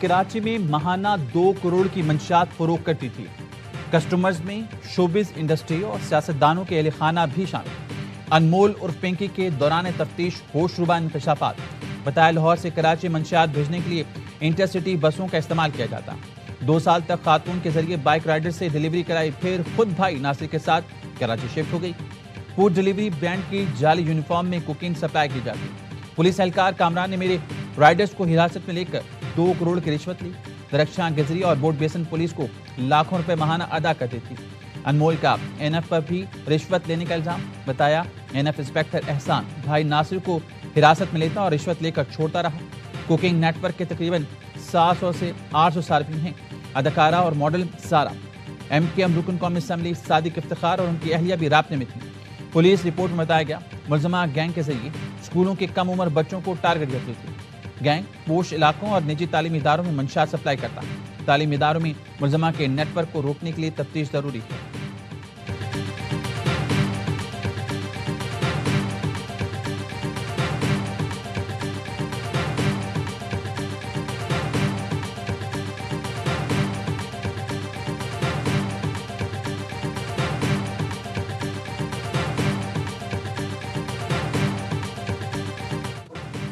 کراچی میں ماہانہ 2 کروڑ کی منشیات فروخت کرتی تھی۔ کسٹمرز میں شوبز انڈسٹری اور سیاستدانوں کے اہل خانہ بھی شامل۔ انمول اور پنکی کے دوران تفتیش ہوش ربا انکشافات۔ بتایا لاہور سے کراچی منشیات بھیجنے کے لیے انٹرسٹی بسوں کا استعمال کیا جاتا۔ 2 سال تک خاتون کے ذریعے بائک رائڈر سے ڈیلیوری کرائی، پھر خود بھائی ناصر کے ساتھ کراچی شفٹ ہو گئی۔ فوڈ ڈیلیوری برانڈ کی جعلی یونیفارم میں کوکین سپلائی کی جاتی۔ پولیس اہلکار کامران نے میرے رائڈرز کو حراست میں لے کر 2 کروڑ کی رشوت لی۔ درخشاں گزری اور بورڈ بیسن پولیس کو لاکھوں روپے ماہانہ ادا کرتی تھی۔ انمول کا این ایف پر بھی رشوت لینے کا الزام۔ بتایا این ایف انسپیکٹر احسان بھائی ناصر کو حراست میں لیتا اور رشوت لے کر چھوڑتا رہا۔ کوکنگ نیٹ ورک کے تقریباً 700 سے 800 صارفین ہیں۔ اداکارہ اور ماڈل سارا، ایم کے ایم رکن قومی اسمبلی صادق افتخار اور ان کی اہلیہ بھی رابطے میں تھیں۔ پولیس رپورٹ میں بتایا گیا ملزمہ گینگ کے ذریعے اسکولوں کے کم عمر بچوں کو ٹارگٹ کرتی تھی۔ گینگ پوش علاقوں اور نجی تعلیمی اداروں میں منشیات سپلائی کرتا ہے۔ تعلیمی اداروں میں ملزمہ کے نیٹ ورک کو روکنے کے لیے تفتیش ضروری ہے۔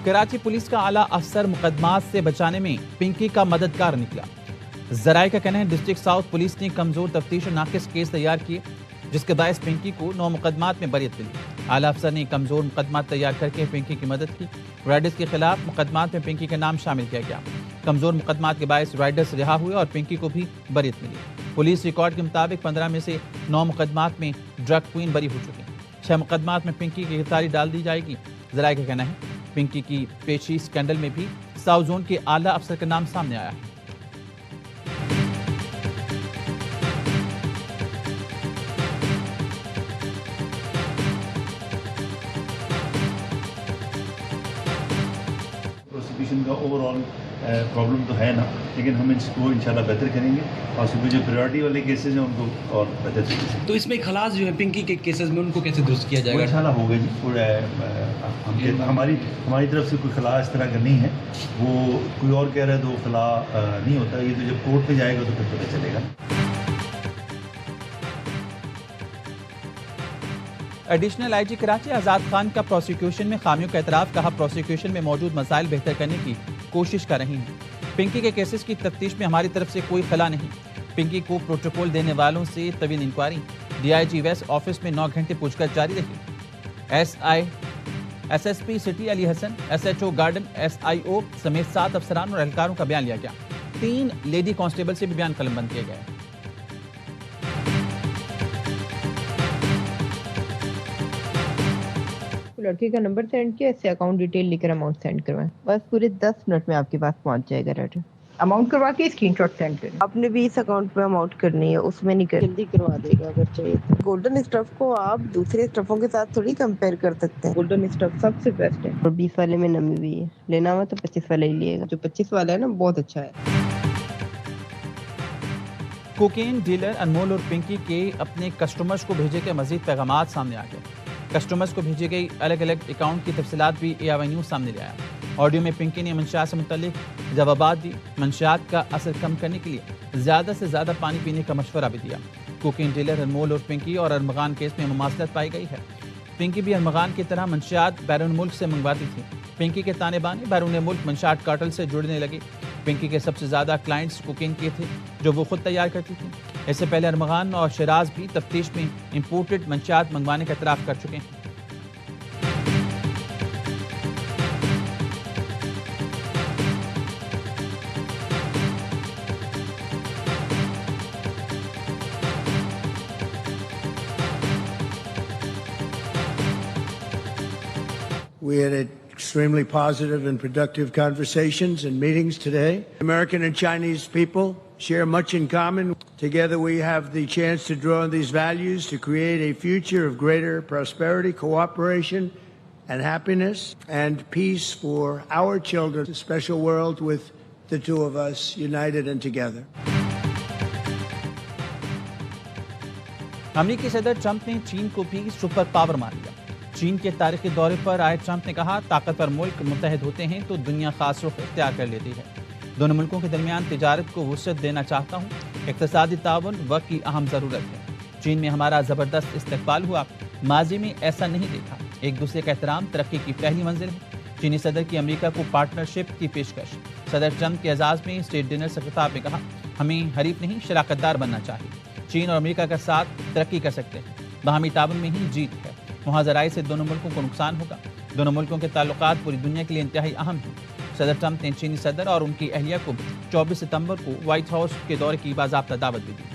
کراچی پولیس کا اعلیٰ افسر مقدمات سے بچانے میں پنکی کا مددگار نکلا۔ ذرائع کا کہنا ہے ڈسٹرکٹ ساؤتھ پولیس نے کمزور تفتیش اور ناقص کیس تیار کیے، جس کے باعث پنکی کو 9 مقدمات میں بریت ملی۔ اعلیٰ افسر نے کمزور مقدمات تیار کر کے پنکی کی مدد کی۔ رائڈرز کے خلاف مقدمات میں پنکی کا نام شامل کیا گیا۔ کمزور مقدمات کے باعث رائڈرز رہا ہوئے اور پنکی کو بھی بریت ملی۔ پولیس ریکارڈ کے مطابق 15 میں سے 9 مقدمات میں ڈرگ کوئین بری ہو چکی۔ 6 مقدمات میں پنکی کی گرفتاری ڈال دی جائے گی۔ ذرائع کا کہنا ہے پنکی کی پیشی سکینڈل میں بھی ساؤتھ زون کے اعلیٰ افسر کا نام سامنے آیا ہے۔ پروسیکیوشن کا اوور آل پرابلم تو ہے نا، لیکن ہم اس کو انشاءاللہ بہتر کریں گے اور صرف جو پریورٹی والے کیسز ہیں ان کو اور بہتر طریقے سے۔ تو اس میں خلاص جو ہے پنکی کے کیسز میں ان کو کیسے درست کیا جائے گا؟ انشاءاللہ ہوگا جی، پورا ہماری طرف سے کوئی خلا اس طرح کا نہیں ہے۔ وہ کوئی اور کہہ رہا ہے تو وہ خلا نہیں ہوتا، یہ تو جب کورٹ میں جائے گا تو پھر پتہ چلے گا۔ ایڈیشنل آئی جی کراچی آزاد خان کا پروسیکیوشن میں خامیوں کا اعتراف، کہا پروسیکیوشن میں موجود مسائل بہتر کرنے کی کوشش کر رہی ہیں۔ پنکی کے کیسز کی تفتیش میں ہماری طرف سے کوئی خلا نہیں۔ پنکی کو پروٹوکول دینے والوں سے طویل inquiry. D I G west office میں 9 گھنٹے پوچھ گچھ جاری رہی۔ S S P city Ali Hasan, S H O garden, S I O سمیت 7 افسران اور اہلکاروں کا بیان لیا گیا۔ 3 لیڈی کانسٹیبل سے بھی بیان قلم بند کیے گئے۔ لڑکے کا نمبر سینڈ کیا، اس سے اکاؤنٹ ڈیٹیل لے کر اماؤنٹ سینڈ کروائیں، بس پورے 10 منٹ میں آپ کے پاس پہنچ جائے گا ڈاٹا۔ اماؤنٹ کروا کے اسکرین شاٹ سینڈ کریں۔ آپ نے بھی اس اکاؤنٹ پہ اماؤنٹ کرنی ہے، اس میں نہیں کر، جلدی کروا دے گا اگر چاہیے تو۔ گولڈن اسٹف کو آپ دوسرے اسٹفوں کے ساتھ تھوڑی کمپیئر کر سکتے ہیں، گولڈن اسٹف سب سے بیسٹ ہے۔ اور 20 والے میں نمی بھی ہے، لینا ہوا تو 25 والا ہی لیے گا۔ جو 25 والا ہے نا بہت اچھا ہے۔ کوکین ڈیلر انمول اور پنکی کے اپنے کسٹمرز کو بھیجے گئے مزید پیغامات سامنے آ گئے۔ کسٹمرز کو بھیجی گئی الگ الگ اکاؤنٹ کی تفصیلات بھی اے آئی نیوز سامنے لے آیا۔ آڈیو میں پنکی نے منشیات سے متعلق جوابات دی، منشیات کا اثر کم کرنے کے لیے زیادہ سے زیادہ پانی پینے کا مشورہ بھی دیا۔ کوکین ڈیلر انمول اور پنکی اور ارمغان کیس میں مماثلت پائی گئی ہے۔ پنکی بھی ارمغان کی طرح منشیات بیرون ملک سے منگواتی تھی۔ پنکی کے تانے بانے بیرون ملک منشیات کارٹل سے جڑنے لگے۔ پنکی کے سب سے زیادہ کلائنٹس کوکین کے تھے جو وہ خود تیار کرتی تھی۔ اس سے پہلے ارمغان اور شیراز بھی تفتیش میں امپورٹڈ منشیات منگوانے کا اعتراف کر چکے ہیں۔ We had extremely positive and productive conversations and meetings today. American and Chinese people share much in common. Together we have the chance to draw on these values to create a future of greater prosperity, cooperation, and happiness and peace for our children. A special world with the two of us united and together. امریکی صدر Trump نے چین کو بھی super power مان لیا۔ چین کے تاریخی دورے پر آئے ٹرمپ نے کہا طاقتور ملک متحد ہوتے ہیں تو دنیا خاص رخ اختیار کر لیتی ہے۔ دونوں ملکوں کے درمیان تجارت کو وسعت دینا چاہتا ہوں. اقتصادی تعاون وقت کی اہم ضرورت ہے. چین میں ہمارا زبردست استقبال ہوا. ماضی میں ایسا نہیں دیکھا. ایک دوسرے کا احترام ترقی کی پہلی منزل ہے. چینی صدر کی امریکہ کو پارٹنرشپ کی پیشکش. صدر ٹرمپ کے اعزاز میں اسٹیٹ ڈنر سے خطاب میں کہا ہمیں حریف نہیں شراکت دار بننا چاہیے. چین اور امریکہ کا ساتھ ترقی کر سکتے ہیں. باہمی تعاون میں ہی جیت ہے. محاذ رائے سے دونوں ملکوں کو نقصان ہوگا. دونوں ملکوں کے تعلقات پوری دنیا کے لیے انتہائی اہم ہیں. صدر ٹرمپ نے چینی صدر اور ان کی اہلیہ کو 24 ستمبر کو وائٹ ہاؤس کے دورے کی باضابطہ دعوت بھی دی.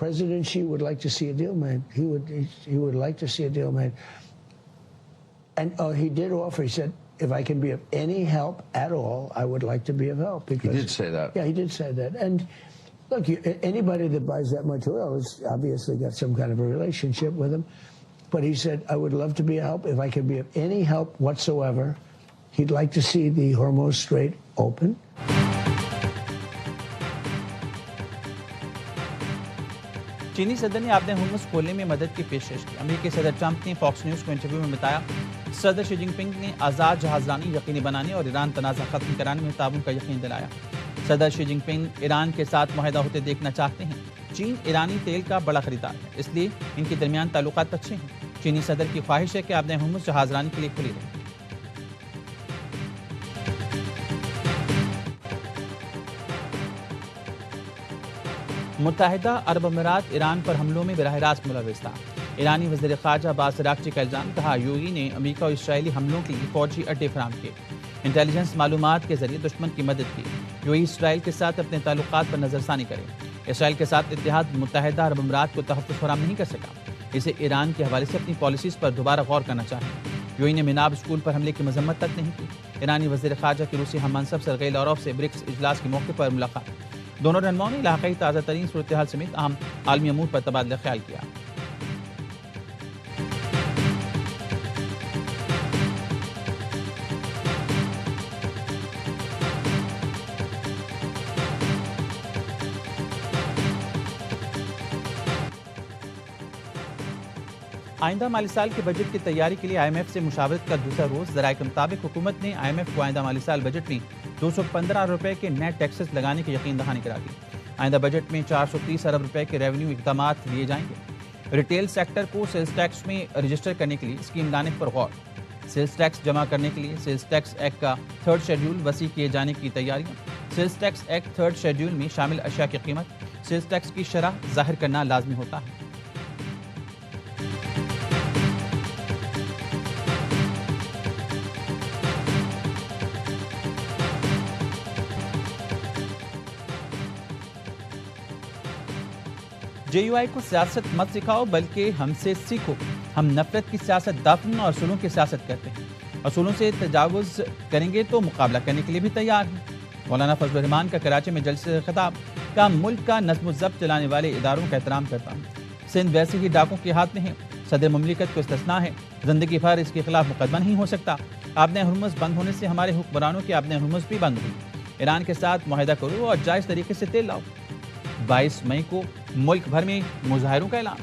President Xi would like to see a deal made. He would like to see a deal made. And he did offer. He said, if I can be of any help at all, I would like to be of help. Because, he did say that. Yeah, he did say that. And look, anybody that buys that much oil has obviously got some kind of a relationship with him. But he said, I would love to be a help. If I can be of any help whatsoever, he'd like to see the Hormuz Strait open. چینی صدر نے Aab-e Hormuz کھولنے میں مدد کی پیشکش کی. امریکی صدر ٹرمپ نے فاکس نیوز کو انٹرویو میں بتایا صدر شی جن پنگ نے آزاد جہاز رانی یقینی بنانے اور ایران تنازع ختم کرانے میں تعاون کا یقین دلایا. صدر شی جن پنگ ایران کے ساتھ معاہدہ ہوتے دیکھنا چاہتے ہیں. چین ایرانی تیل کا بڑا خریدار ہے, اس لیے ان کے درمیان تعلقات اچھے ہیں. چینی صدر کی خواہش ہے کہ آبِ ہرمز جہاز رانی کے لیے کھلی رہے. متحدہ عرب امارات ایران پر حملوں میں براہ راست ملوث تھا. ایرانی وزیر خارجہ عباس اراغچی کا الزام. کہا یو اے ای نے امریکہ اور اسرائیلی حملوں کے لیے فوجی اڈے فراہم کیے, انٹیلیجنس معلومات کے ذریعے دشمن کی مدد کی. یو اے ای اسرائیل کے ساتھ اپنے تعلقات پر نظر ثانی کرے. اسرائیل کے ساتھ اتحاد متحدہ عرب امارات کو تحفظ فراہم نہیں کر سکا. اسے ایران کے حوالے سے اپنی پالیسیز پر دوبارہ غور کرنا چاہیے. یو اے ای نے مناب اسکول پر حملے کی مذمت تک نہیں کی. ایرانی وزیر خارجہ کی روسی ہم منصب سرگئی لاروف سے برکس اجلاس کے موقع پر ملاقات. دونوں رہنماؤں نے علاقائی تازہ ترین صورتحال سمیت اہم عالمی امور پر تبادلہ خیال کیا. آئندہ مالی سال کے بجٹ کی تیاری کے لیے آئی ایم ایف سے مشاورت کا دوسرا روز. ذرائع کے مطابق حکومت نے آئی ایم ایف کو آئندہ مالی سال بجٹ میں 215 ارب روپے کے نیٹ ٹیکسز لگانے کی یقین دہانی کرا دی. آئندہ بجٹ میں 430 ارب روپے کے ریونیو اقدامات لیے جائیں گے. ریٹیل سیکٹر کو سیلز ٹیکس میں رجسٹر کرنے کے لیے اسکیم لانے پر غور. سیلز ٹیکس جمع کرنے کے لیے سیلز ٹیکس ایکٹ کا 3rd شیڈول وسیع کیے جانے کی تیاریاں. Sales tax act 3rd schedule میں شامل اشیاء کی قیمت سیلز ٹیکس کی شرح ظاہر کرنا لازمی ہوتا ہے. جے یو آئی کو سیاست مت سکھاؤ بلکہ ہم سے سیکھو. ہم نفرت کی سیاست دفن اور اصولوں کی سیاست کرتے ہیں. اصولوں سے تجاوز کریں گے تو مقابلہ کرنے کے لیے بھی تیار ہیں. مولانا فضل الرحمان کا کراچی میں جلسے سے خطاب. کا ملک کا نظم و ضبط چلانے والے اداروں کا احترام کرتا ہوں. سندھ ویسے ہی ڈاکوں کے ہاتھ میں ہے. صدر مملکت کو استثناء ہے. زندگی بھر اس کے خلاف مقدمہ نہیں ہو سکتا. آبِ ہرمز بند ہونے سے ہمارے حکمرانوں کی آبِ ہرمز بھی بند ہوئی. ایران کے ساتھ معاہدہ کرو اور جائز طریقے سے تیل لاؤ. 22 مئی کو ملک بھر میں مظاہروں کا اعلان.